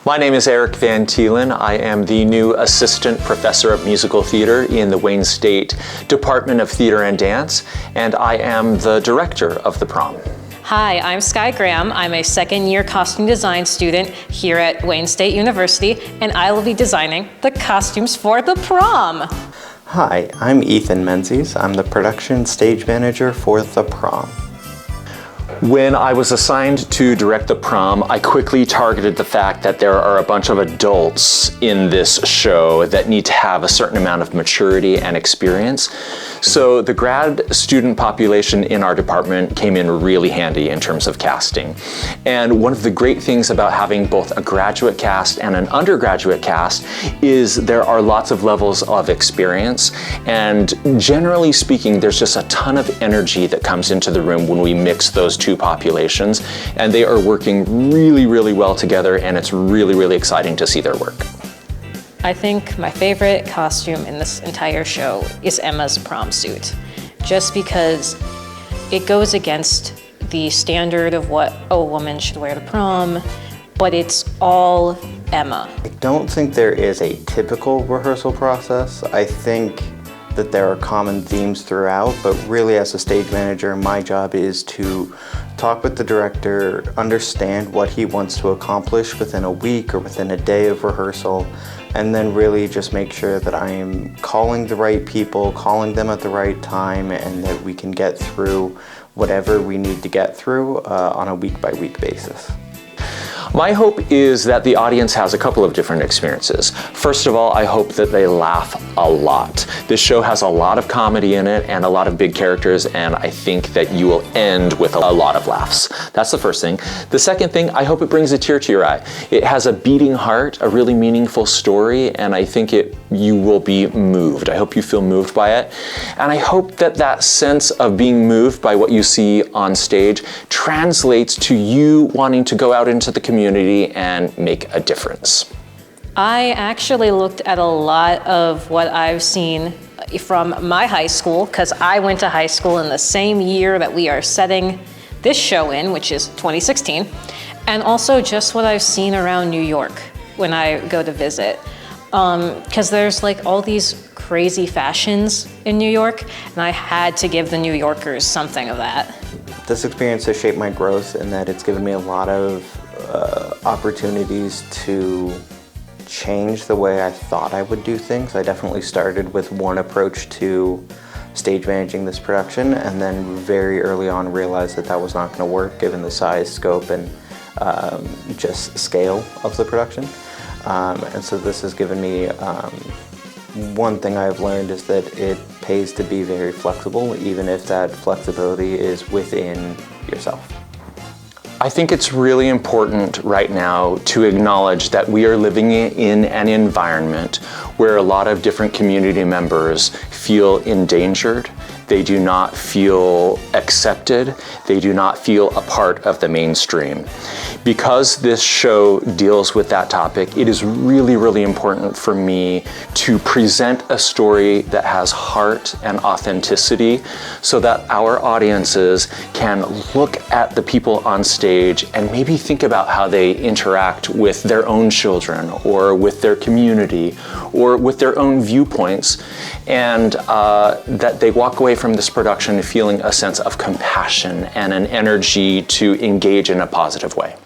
My name is Eric Van Thielen. I am the new Assistant Professor of Musical Theater in the Wayne State Department of Theater and Dance, and I am the director of the Prom. Hi, I'm Sky Graham. I'm a second-year costume design student here at Wayne State University, and I will be designing the costumes for the Prom. Hi, I'm Ethan Menzies. I'm the production stage manager for the Prom. When I was assigned to direct the Prom, I quickly targeted the fact that there are a bunch of adults in this show that need to have a certain amount of maturity and experience. So the grad student population in our department came in really handy in terms of casting. And one of the great things about having both a graduate cast and an undergraduate cast is there are lots of levels of experience. And generally speaking, there's just a ton of energy that comes into the room when we mix those two populations, and they are working really, really well together, and it's really, really exciting to see their work. I think my favorite costume in this entire show is Emma's prom suit, just because it goes against the standard of what a woman should wear to prom, but it's all Emma. I don't think there is a typical rehearsal process. I think that there are common themes throughout, but really as a stage manager, my job is to talk with the director, understand what he wants to accomplish within a week or within a day of rehearsal, and then really just make sure that I am calling the right people, calling them at the right time, and that we can get through whatever we need to get through on a week-by-week basis. My hope is that the audience has a couple of different experiences. First of all, I hope that they laugh a lot. This show has a lot of comedy in it and a lot of big characters, and I think that you will end with a lot of laughs. That's the first thing. The second thing, I hope it brings a tear to your eye. It has a beating heart, a really meaningful story, and I think you will be moved. I hope you feel moved by it. And I hope that that sense of being moved by what you see on stage translates to you wanting to go out into the community and make a difference. I actually looked at a lot of what I've seen from my high school, because I went to high school in the same year that we are setting this show in, which is 2016, and also just what I've seen around New York when I go to visit. Because there's like all these crazy fashions in New York, and I had to give the New Yorkers something of that. This experience has shaped my growth in that it's given me a lot of opportunities to change the way I thought I would do things. I definitely started with one approach to stage managing this production, and then very early on realized that that was not going to work given the size, scope, and just scale of the production. And so this has given me, one thing I've learned is that it pays to be very flexible, even if that flexibility is within yourself. I think it's really important right now to acknowledge that we are living in an environment where a lot of different community members feel endangered. They do not feel accepted. They do not feel a part of the mainstream. Because this show deals with that topic, it is really, really important for me to present a story that has heart and authenticity so that our audiences can look at the people on stage and maybe think about how they interact with their own children or with their community or with their own viewpoints, and that they walk away from this production feeling a sense of compassion and an energy to engage in a positive way.